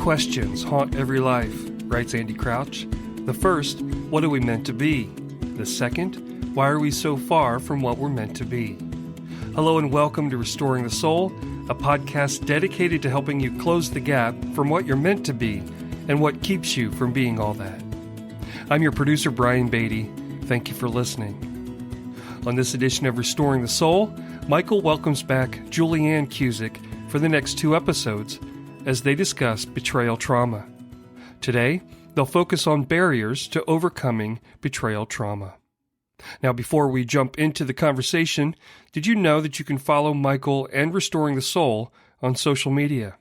questions haunt every life, writes Andy Crouch. The first, what are we meant to be? The second, why are we so far from what we're meant to be? Hello and welcome to Restoring the Soul, a podcast dedicated to helping you close the gap from what you're meant to be and what keeps you from being all that. I'm your producer, Brian Beatty. Thank you for listening. On this edition of Restoring the Soul, Michael welcomes back Julianne Cusick for the next 2 episodes as they discuss betrayal trauma. Today, they'll focus on barriers to overcoming betrayal trauma. Now, before we jump into the conversation, did you know that you can follow Michael and Restoring the Soul on social media?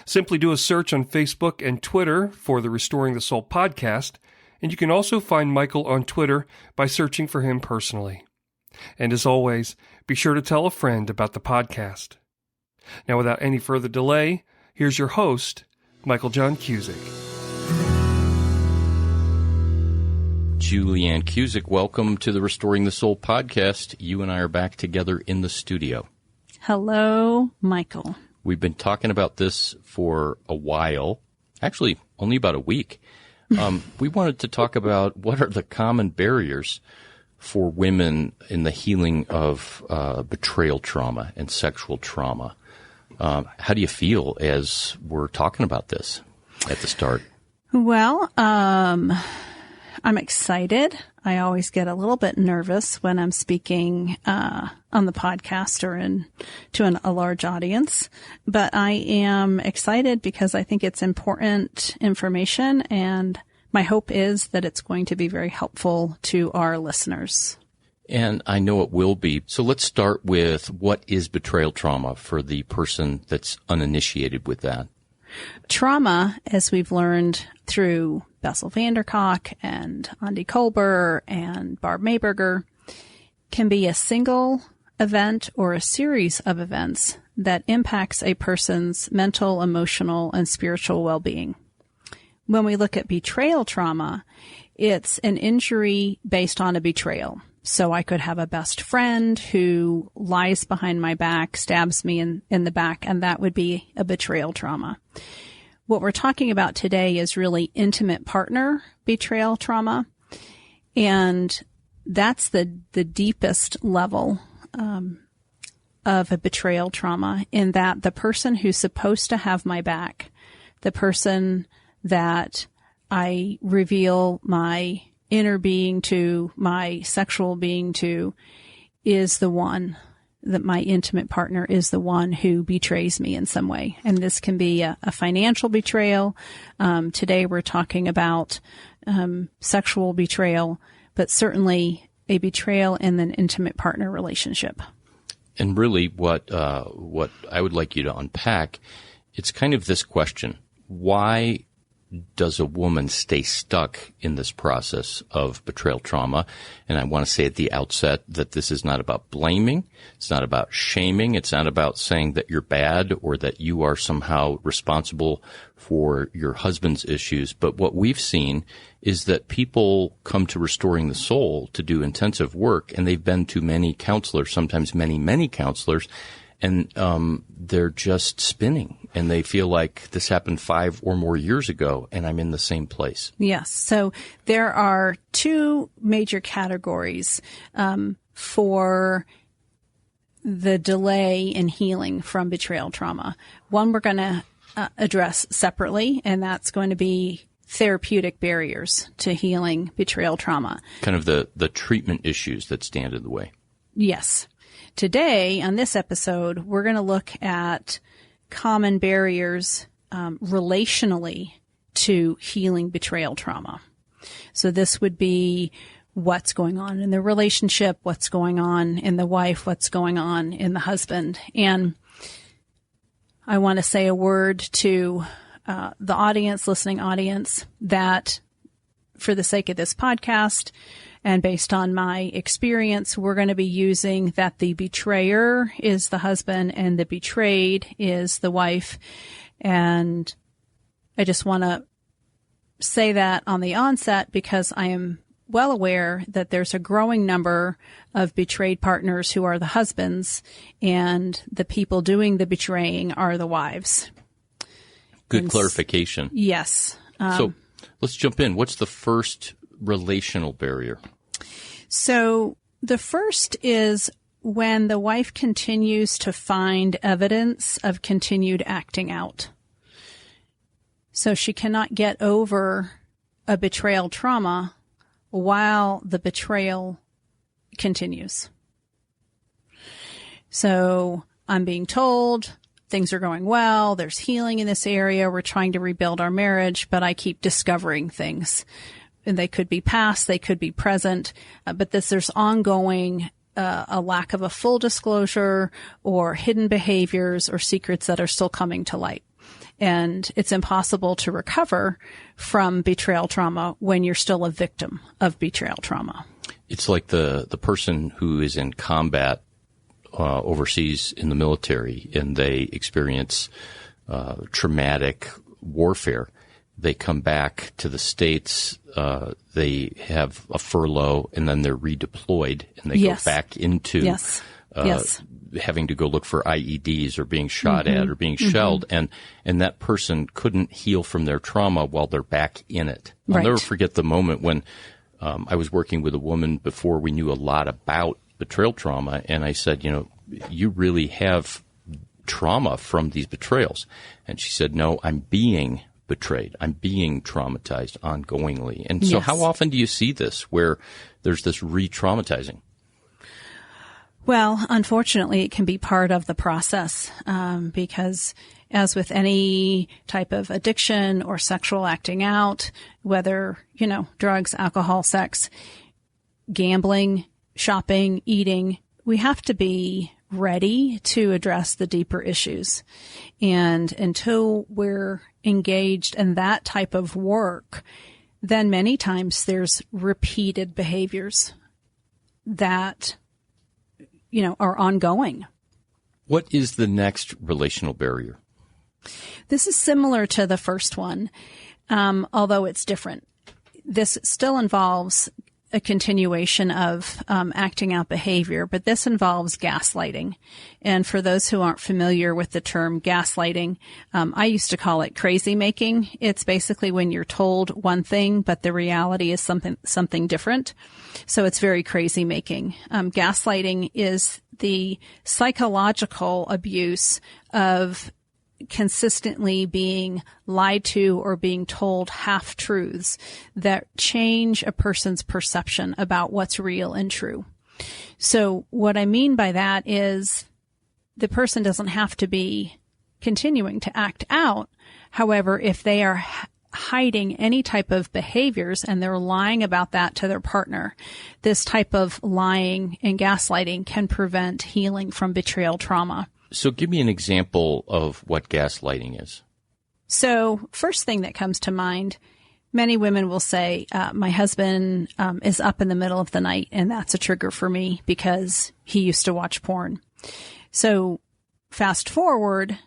Simply do a search on Facebook and Twitter for the Restoring the Soul podcast, and you can also find Michael on Twitter by searching for him personally. And as always, be sure to tell a friend about the podcast. Now, without any further delay, here's your host, Michael John Cusick. Julianne Cusick, welcome to the Restoring the Soul podcast. You and I are back together in the studio. Hello, Michael. We've been talking about this for a while, actually only about a week. We wanted to talk about what are the common barriers for women in the healing of betrayal trauma and sexual trauma. How do you feel as we're talking about this at the start? Well, I'm excited. I always get a little bit nervous when I'm speaking on the podcast or to a large audience, but I am excited because I think it's important information, and my hope is that it's going to be very helpful to our listeners. And I know it will be. So let's start with what is betrayal trauma for the person that's uninitiated with that. Trauma, as we've learned through Bessel van der Kolk and Andy Kolber and Barb Mayberger, can be a single event or a series of events that impacts a person's mental, emotional, and spiritual well-being. When we look at betrayal trauma, it's an injury based on a betrayal. So I could have a best friend who lies behind my back, stabs me in the back, and that would be a betrayal trauma. What we're talking about today is really intimate partner betrayal trauma, and that's the deepest level of a betrayal trauma, in that the person who's supposed to have my back, the person that I reveal my inner being to, my sexual being to, is the one that my intimate partner is the one who betrays me in some way. And this can be a financial betrayal. Today we're talking about sexual betrayal, but certainly a betrayal in an intimate partner relationship. And really what I would like you to unpack, it's kind of this question: why does a woman stay stuck in this process of betrayal trauma? And I want to say at the outset that this is not about blaming. It's not about shaming. It's not about saying that you're bad or that you are somehow responsible for your husband's issues. But what we've seen is that people come to Restoring the Soul to do intensive work, and they've been to many counselors, sometimes many, many counselors, and they're just spinning, and they feel like this happened 5 or more years ago, and I'm in the same place. Yes. So there are 2 major categories for the delay in healing from betrayal trauma. One we're going to address separately, and that's going to be therapeutic barriers to healing betrayal trauma. Kind of the treatment issues that stand in the way. Yes. Today, on this episode, we're going to look at common barriers relationally to healing betrayal trauma. So this would be what's going on in the relationship, what's going on in the wife, what's going on in the husband. And I want to say a word to the audience, listening audience, that for the sake of this podcast, and based on my experience, we're going to be using that the betrayer is the husband and the betrayed is the wife. And I just want to say that on the onset because I am well aware that there's a growing number of betrayed partners who are the husbands, and the people doing the betraying are the wives. Good clarification. Yes. So let's jump in. What's the first relational barrier? So the first is when the wife continues to find evidence of continued acting out. So she cannot get over a betrayal trauma while the betrayal continues. So I'm being told things are going well. There's healing in this area. We're trying to rebuild our marriage, but I keep discovering things. And they could be past, they could be present, but there's ongoing a lack of a full disclosure or hidden behaviors or secrets that are still coming to light. And it's impossible to recover from betrayal trauma when you're still a victim of betrayal trauma. It's like the person who is in combat overseas in the military and they experience traumatic warfare. They come back to the States, they have a furlough, and then they're redeployed, and they go back into having to go look for IEDs or being shot at or being shelled, and that person couldn't heal from their trauma while they're back in it. I'll never forget the moment when I was working with a woman before we knew a lot about betrayal trauma, and I said, you really have trauma from these betrayals. And she said, no, I'm being betrayed. I'm being traumatized ongoingly. And so how often do you see this where there's this re-traumatizing? Well, unfortunately, it can be part of the process because as with any type of addiction or sexual acting out, whether, drugs, alcohol, sex, gambling, shopping, eating, we have to be ready to address the deeper issues. And until we're engaged in that type of work, then many times there's repeated behaviors that, are ongoing. What is the next relational barrier? This is similar to the first one, although it's different. This still involves a continuation of acting out behavior, but this involves gaslighting. And for those who aren't familiar with the term gaslighting, I used to call it crazy making. It's basically when you're told one thing, but the reality is something different. So it's very crazy making. Gaslighting is the psychological abuse of consistently being lied to or being told half-truths that change a person's perception about what's real and true. So what I mean by that is the person doesn't have to be continuing to act out. However, if they are hiding any type of behaviors and they're lying about that to their partner, this type of lying and gaslighting can prevent healing from betrayal trauma. So give me an example of what gaslighting is. So first thing that comes to mind, many women will say, my husband is up in the middle of the night, and that's a trigger for me because he used to watch porn. So fast forward,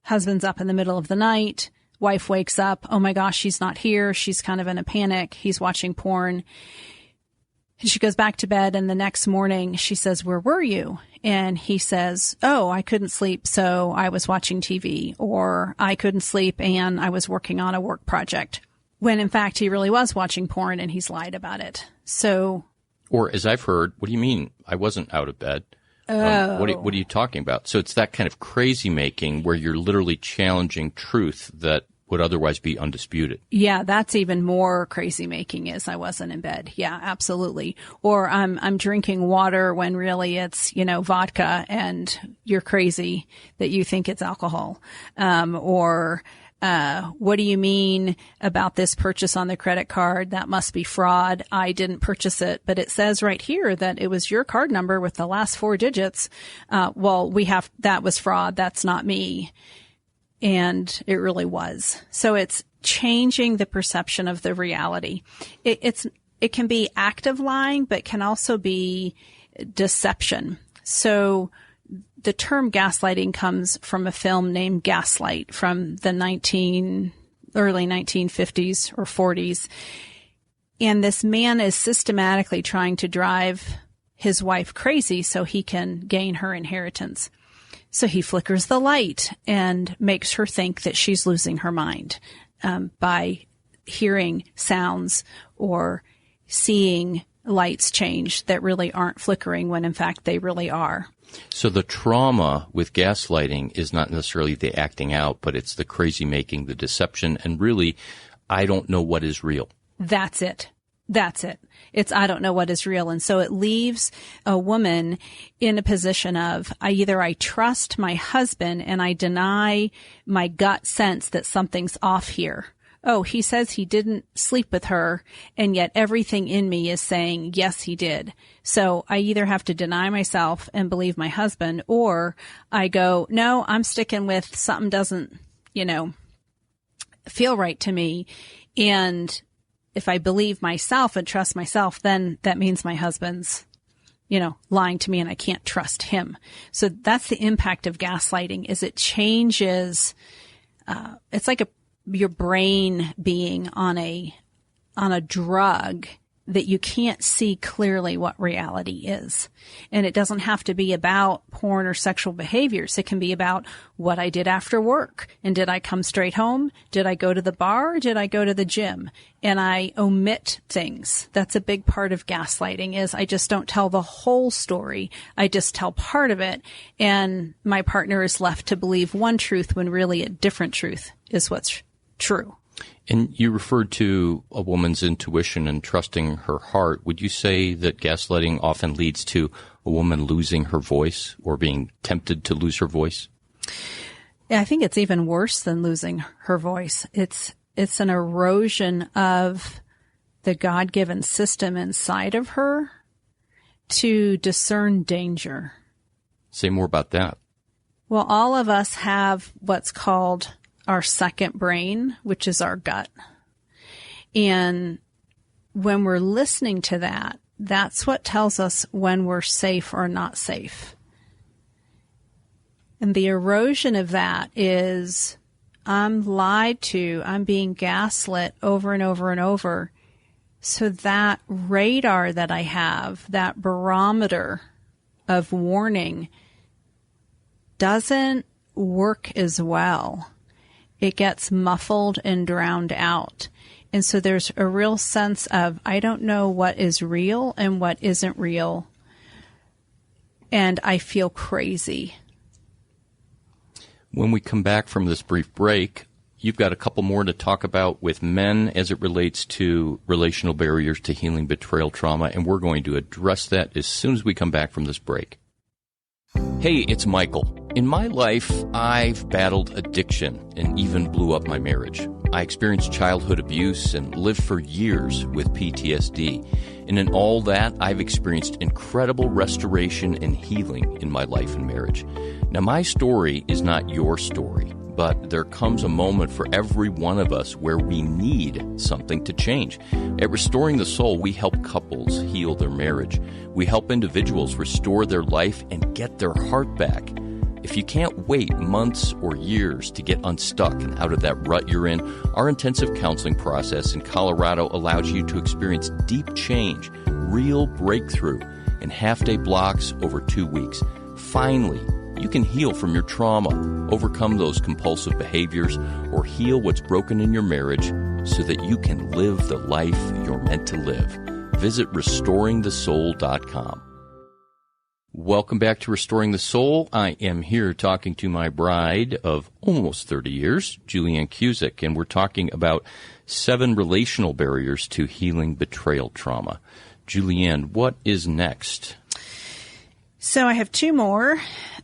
husband's up in the middle of the night, wife wakes up, oh my gosh, he's not here. She's kind of in a panic. He's watching porn. And she goes back to bed, and the next morning she says, where were you? And he says, oh, I couldn't sleep, so I was watching TV, or I couldn't sleep and I was working on a work project. When in fact he really was watching porn and he's lied about it. So, or as I've heard, what do you mean? I wasn't out of bed. What are you talking about? So it's that kind of crazy making where you're literally challenging truth that would otherwise be undisputed. Yeah, that's even more crazy making is I wasn't in bed. Yeah, absolutely. Or I'm drinking water when really it's, vodka and you're crazy that you think it's alcohol. Or what do you mean about this purchase on the credit card? That must be fraud. I didn't purchase it, but it says right here that it was your card number with the last 4 digits. That was fraud. That's not me. And it really was. So it's changing the perception of the reality. It can be active lying, but can also be deception. So the term gaslighting comes from a film named Gaslight from the early 1950s or 40s. And this man is systematically trying to drive his wife crazy so he can gain her inheritance. So he flickers the light and makes her think that she's losing her mind by hearing sounds or seeing lights change that really aren't flickering when in fact they really are. So the trauma with gaslighting is not necessarily the acting out, but it's the crazy making, the deception, and really, I don't know what is real. That's it. It's I don't know what is real. And so it leaves a woman in a position of I trust my husband and I deny my gut sense that something's off here. Oh, he says he didn't sleep with her, and yet everything in me is saying, yes, he did. So I either have to deny myself and believe my husband, or I go, no, I'm sticking with something doesn't, feel right to me. And if I believe myself and trust myself, then that means my husband's, lying to me and I can't trust him. So that's the impact of gaslighting, is it changes, it's like your brain being on a drug that you can't see clearly what reality is. And it doesn't have to be about porn or sexual behaviors. It can be about what I did after work. And did I come straight home? Did I go to the bar? Or did I go to the gym? And I omit things. That's a big part of gaslighting, is I just don't tell the whole story. I just tell part of it. And my partner is left to believe one truth when really a different truth is what's true. And you referred to a woman's intuition and trusting her heart. Would you say that gaslighting often leads to a woman losing her voice or being tempted to lose her voice? Yeah, I think it's even worse than losing her voice. It's an erosion of the God-given system inside of her to discern danger. Say more about that. Well, all of us have what's called our second brain, which is our gut. And when we're listening to that, that's what tells us when we're safe or not safe. And the erosion of that is I'm lied to, I'm being gaslit over and over and over. So that radar that I have, that barometer of warning, doesn't work as well. It gets muffled and drowned out. And so there's a real sense of, I don't know what is real and what isn't real. And I feel crazy. When we come back from this brief break, you've got a couple more to talk about with men as it relates to relational barriers to healing betrayal trauma. And we're going to address that as soon as we come back from this break. Hey, it's Michael. In my life, I've battled addiction and even blew up my marriage. I experienced childhood abuse and lived for years with PTSD. And in all that, I've experienced incredible restoration and healing in my life and marriage. Now, my story is not your story, but there comes a moment for every one of us where we need something to change. At Restoring the Soul, we help couples heal their marriage. We help individuals restore their life and get their heart back. If you can't wait months or years to get unstuck and out of that rut you're in, our intensive counseling process in Colorado allows you to experience deep change, real breakthrough in half-day blocks over 2 weeks. Finally, you can heal from your trauma, overcome those compulsive behaviors, or heal what's broken in your marriage so that you can live the life you're meant to live. Visit restoringthesoul.com. Welcome back to Restoring the Soul. I am here talking to my bride of almost 30 years, Julianne Cusick, and we're talking about 7 relational barriers to healing betrayal trauma. Julianne, what is next? So I have 2 more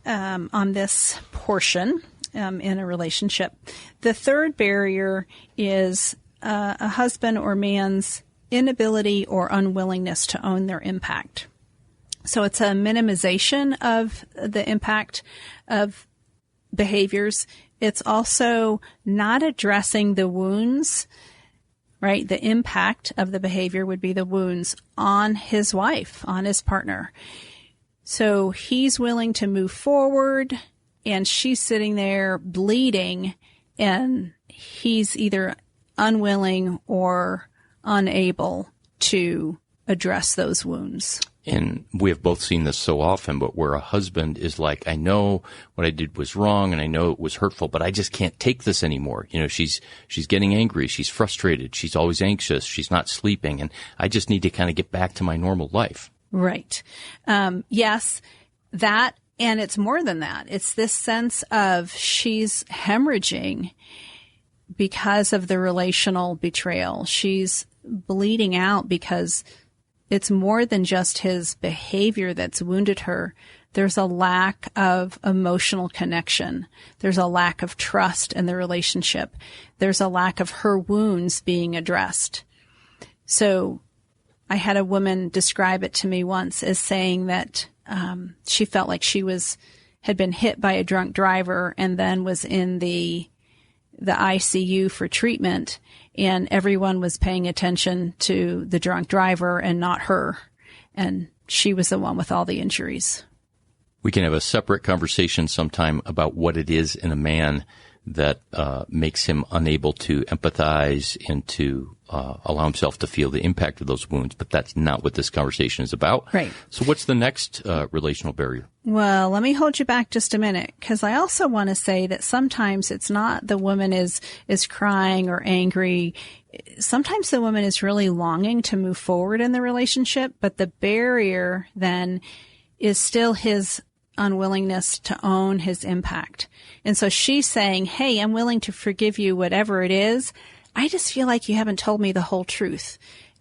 on this portion in a relationship. The third barrier is a husband or man's inability or unwillingness to own their impact. So it's a minimization of the impact of behaviors. It's also not addressing the wounds, right? The impact of the behavior would be the wounds on his wife, on his partner. So he's willing to move forward and she's sitting there bleeding and he's either unwilling or unable to address those wounds. And we have both seen this so often, but where a husband is like, I know what I did was wrong and I know it was hurtful, but I just can't take this anymore. She's getting angry. She's frustrated. She's always anxious. She's not sleeping. And I just need to kind of get back to my normal life. Right. Yes, that, and it's more than that. It's this sense of she's hemorrhaging because of the relational betrayal. She's bleeding out because it's more than just his behavior that's wounded her. There's a lack of emotional connection. There's a lack of trust in the relationship. There's a lack of her wounds being addressed. So I had a woman describe it to me once as saying that she felt like she had been hit by a drunk driver and then was in the ICU for treatment, and everyone was paying attention to the drunk driver and not her. And she was the one with all the injuries. We can have a separate conversation sometime about what it is in a man that makes him unable to empathize and to allow himself to feel the impact of those wounds. But that's not what this conversation is about. Right. So what's the next relational barrier? Well, let me hold you back just a minute, because I also want to say that sometimes it's not the woman is crying or angry. Sometimes the woman is really longing to move forward in the relationship, but the barrier then is still his unwillingness to own his impact. And so she's saying, hey, I'm willing to forgive you, whatever it is. I just feel like you haven't told me the whole truth.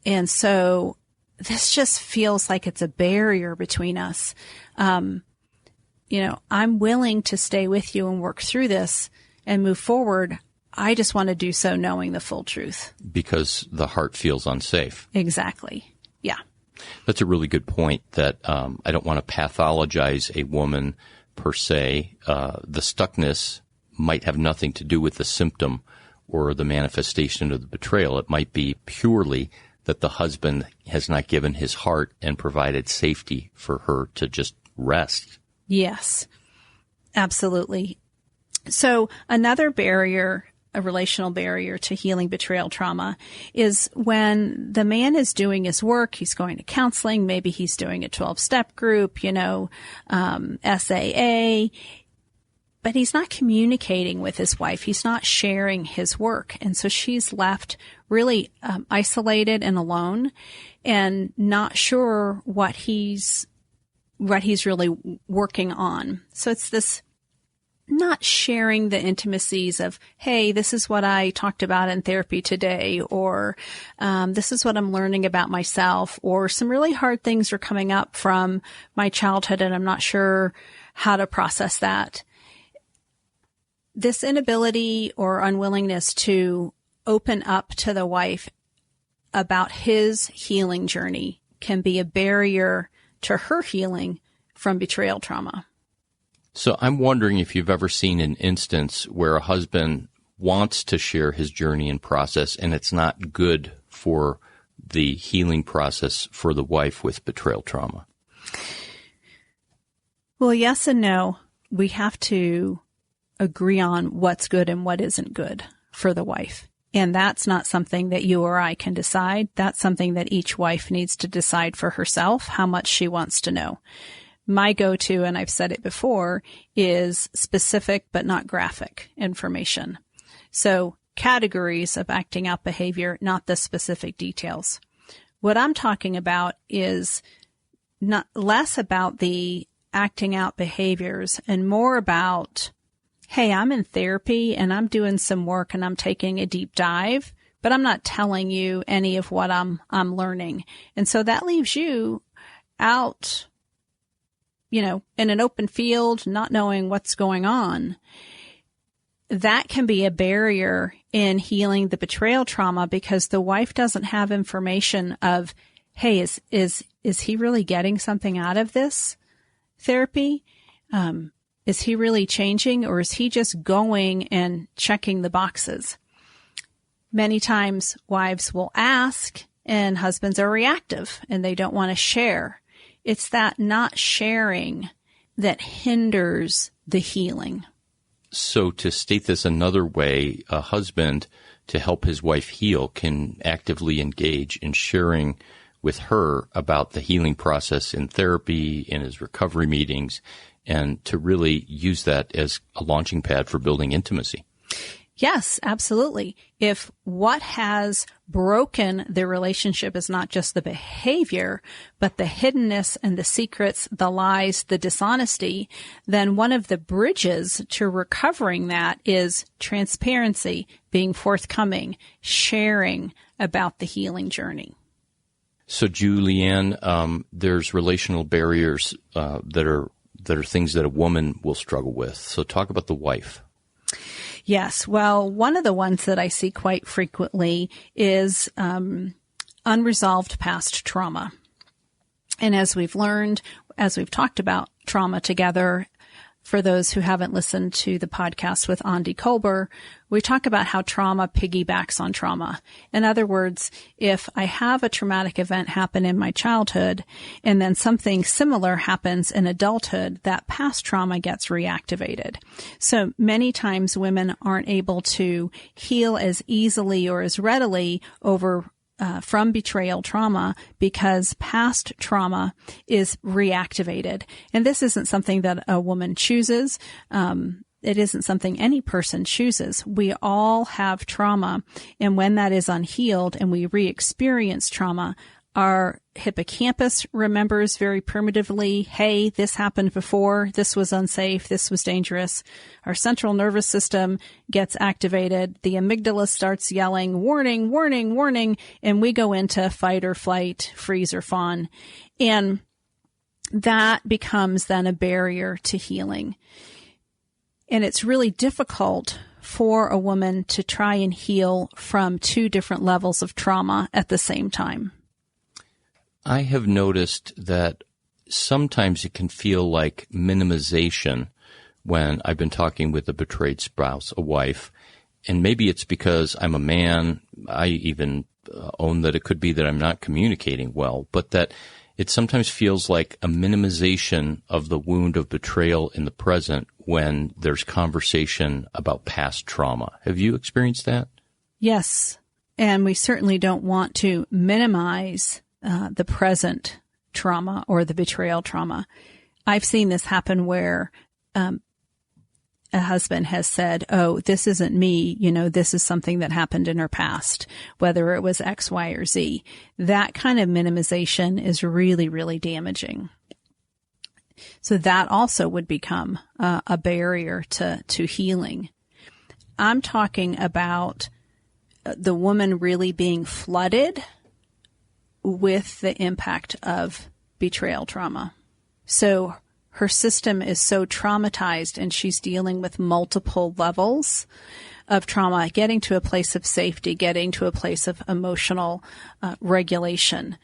And so this just feels like it's a barrier between us. I'm willing to stay with you and work through this and move forward. I just want to do so knowing the full truth. Because the heart feels unsafe. Exactly. Yeah. That's a really good point that I don't want to pathologize a woman per se. The stuckness might have nothing to do with the symptom or the manifestation of the betrayal. It might be purely that the husband has not given his heart and provided safety for her to just rest. Yes, absolutely. So another barrier, a relational barrier to healing betrayal trauma, is when the man is doing his work, he's going to counseling, maybe he's doing a 12-step group, SAA, but he's not communicating with his wife. He's not sharing his work. And so she's left really isolated and alone and not sure what he's really working on. So it's this not sharing the intimacies of, hey, this is what I talked about in therapy today, or this is what I'm learning about myself, or some really hard things are coming up from my childhood and I'm not sure how to process that. This inability or unwillingness to open up to the wife about his healing journey can be a barrier to her healing from betrayal trauma. So I'm wondering if you've ever seen an instance where a husband wants to share his journey and process, and it's not good for the healing process for the wife with betrayal trauma. Well, yes and no. We have to agree on what's good and what isn't good for the wife. And that's not something that you or I can decide. That's something that each wife needs to decide for herself, how much she wants to know. My go-to, and I've said it before, is specific but not graphic information. So categories of acting out behavior, not the specific details. What I'm talking about is not less about the acting out behaviors and more about, hey, I'm in therapy and I'm doing some work and I'm taking a deep dive, but I'm not telling you any of what I'm learning. And so that leaves you out, in an open field, not knowing what's going on. That can be a barrier in healing the betrayal trauma because the wife doesn't have information of, hey, is he really getting something out of this therapy? Is he really changing, or is he just going and checking the boxes? Many times wives will ask and husbands are reactive and they don't want to share. It's that not sharing that hinders the healing. So to state this another way, a husband, to help his wife heal, can actively engage in sharing with her about the healing process in therapy, in his recovery meetings, and to really use that as a launching pad for building intimacy. Yes, absolutely. If what has broken the relationship is not just the behavior, but the hiddenness and the secrets, the lies, the dishonesty, then one of the bridges to recovering that is transparency, being forthcoming, sharing about the healing journey. So, Julianne, there's relational barriers that are things that a woman will struggle with. So talk about the wife. Yes. Well, one of the ones that I see quite frequently is unresolved past trauma. And as we've learned, as we've talked about trauma together, for those who haven't listened to the podcast with Andy Kolber, we talk about how trauma piggybacks on trauma. In other words, if I have a traumatic event happen in my childhood and then something similar happens in adulthood, that past trauma gets reactivated. So many times women aren't able to heal as easily or as readily from betrayal trauma because past trauma is reactivated. And this isn't something that a woman chooses. It isn't something any person chooses. We all have trauma. And when that is unhealed and we re-experience trauma, our hippocampus remembers very primitively, hey, this happened before, this was unsafe, this was dangerous. Our central nervous system gets activated. The amygdala starts yelling, warning, warning, warning, and we go into fight or flight, freeze or fawn. And that becomes then a barrier to healing. And it's really difficult for a woman to try and heal from two different levels of trauma at the same time. I have noticed that sometimes it can feel like minimization when I've been talking with a betrayed spouse, a wife, and maybe it's because I'm a man. I even own that it could be that I'm not communicating well, but that it sometimes feels like a minimization of the wound of betrayal in the present when there's conversation about past trauma. Have you experienced that? Yes, and we certainly don't want to minimize the present trauma or the betrayal trauma. I've seen this happen where a husband has said, oh, this isn't me, this is something that happened in her past, whether it was X, Y, or Z. That kind of minimization is really, really damaging. So that also would become a barrier to healing. I'm talking about the woman really being flooded with the impact of betrayal trauma. So her system is so traumatized and she's dealing with multiple levels of trauma, getting to a place of safety, getting to a place of emotional regulation,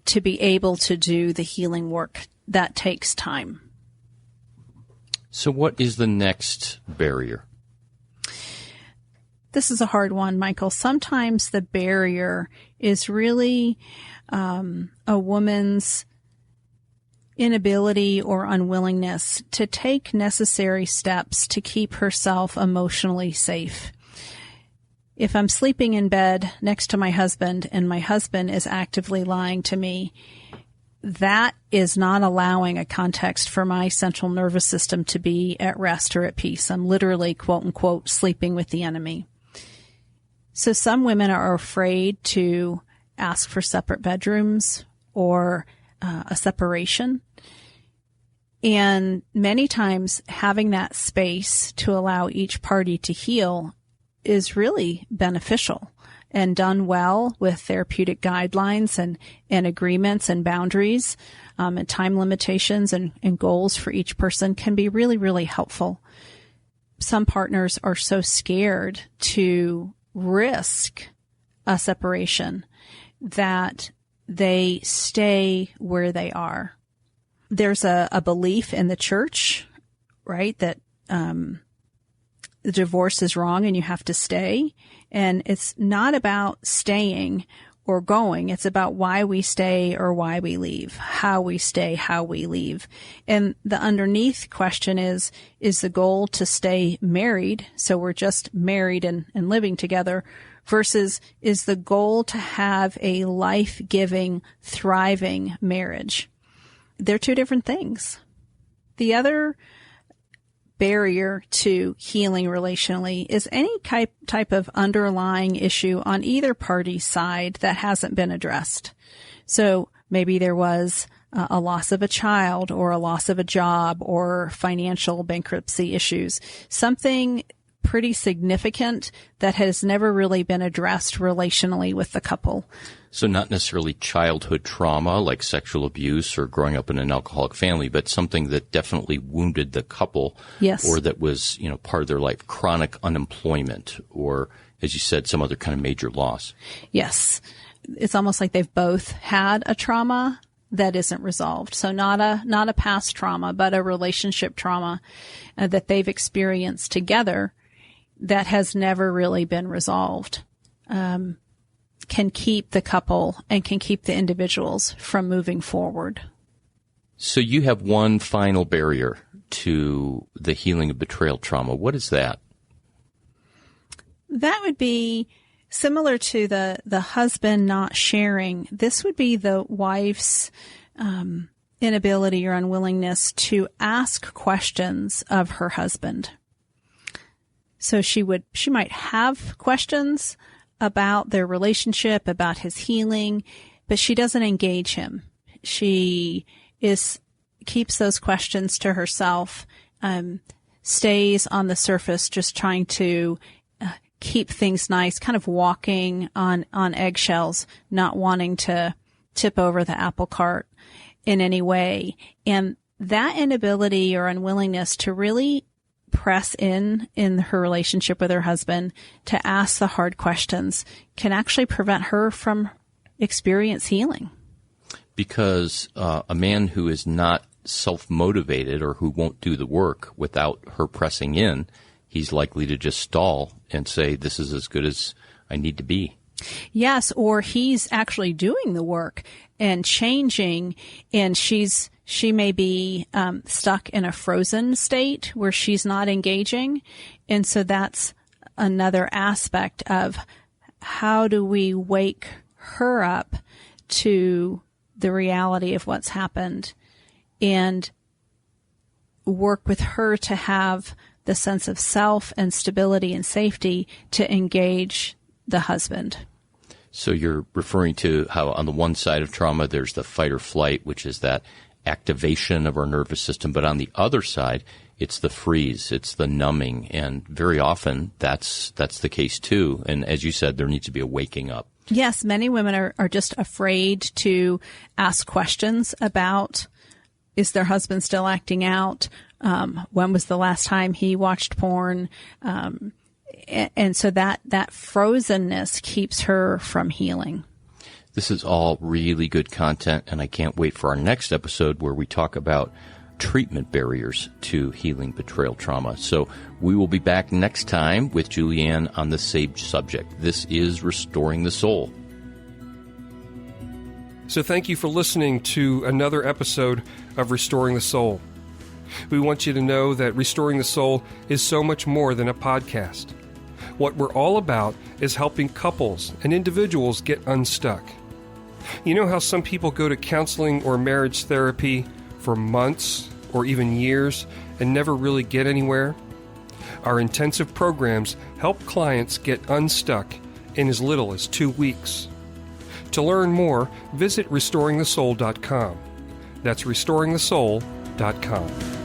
to be able to do the healing work that takes time. So what is the next barrier? This is a hard one, Michael. Sometimes the barrier is really a woman's inability or unwillingness to take necessary steps to keep herself emotionally safe. If I'm sleeping in bed next to my husband and my husband is actively lying to me, that is not allowing a context for my central nervous system to be at rest or at peace. I'm literally, quote unquote, sleeping with the enemy. So some women are afraid to ask for separate bedrooms or a separation. And many times having that space to allow each party to heal is really beneficial, and done well with therapeutic guidelines and agreements and boundaries, and time limitations and goals for each person can be really, really helpful. Some partners are so scared to risk a separation that they stay where they are. There's a belief in the church, right, that the divorce is wrong and you have to stay. And it's not about staying or going. It's about why we stay or why we leave, how we stay, how we leave. And the underneath question is the goal to stay married? So we're just married and living together versus is the goal to have a life-giving, thriving marriage. They're two different things. The other barrier to healing relationally is any type of underlying issue on either party's side that hasn't been addressed. So maybe there was a loss of a child or a loss of a job or financial bankruptcy issues, something pretty significant that has never really been addressed relationally with the couple. So not necessarily childhood trauma like sexual abuse or growing up in an alcoholic family, but something that definitely wounded the couple. Yes. Or that was, part of their life, chronic unemployment or, as you said, some other kind of major loss. Yes. It's almost like they've both had a trauma that isn't resolved. So not a past trauma, but a relationship trauma that they've experienced together that has never really been resolved. Can keep the couple and can keep the individuals from moving forward. So you have one final barrier to the healing of betrayal trauma. What is that? That would be similar to the husband not sharing. This would be the wife's inability or unwillingness to ask questions of her husband. So she might have questions about their relationship, about his healing, but she doesn't engage him. She keeps those questions to herself, stays on the surface, just trying to keep things nice, kind of walking on eggshells, not wanting to tip over the apple cart in any way. And that inability or unwillingness to really press in her relationship with her husband to ask the hard questions can actually prevent her from experience healing. Because a man who is not self-motivated or who won't do the work without her pressing in, he's likely to just stall and say, this is as good as I need to be. Yes, or he's actually doing the work and changing, and she may be stuck in a frozen state where she's not engaging. And so that's another aspect of how do we wake her up to the reality of what's happened and work with her to have the sense of self and stability and safety to engage the husband. So you're referring to how on the one side of trauma, there's the fight or flight, which is that activation of our nervous system. But on the other side, it's the freeze, it's the numbing. And very often that's the case too. And as you said, there needs to be a waking up. Yes, many women are just afraid to ask questions about, is their husband still acting out? When was the last time he watched porn? And so that frozenness keeps her from healing. This is all really good content, and I can't wait for our next episode where we talk about treatment barriers to healing betrayal trauma. So we will be back next time with Julianne on the same subject. This is Restoring the Soul. So thank you for listening to another episode of Restoring the Soul. We want you to know that Restoring the Soul is so much more than a podcast. What we're all about is helping couples and individuals get unstuck. You know how some people go to counseling or marriage therapy for months or even years and never really get anywhere? Our intensive programs help clients get unstuck in as little as 2 weeks. To learn more, visit restoringthesoul.com. That's restoringthesoul.com.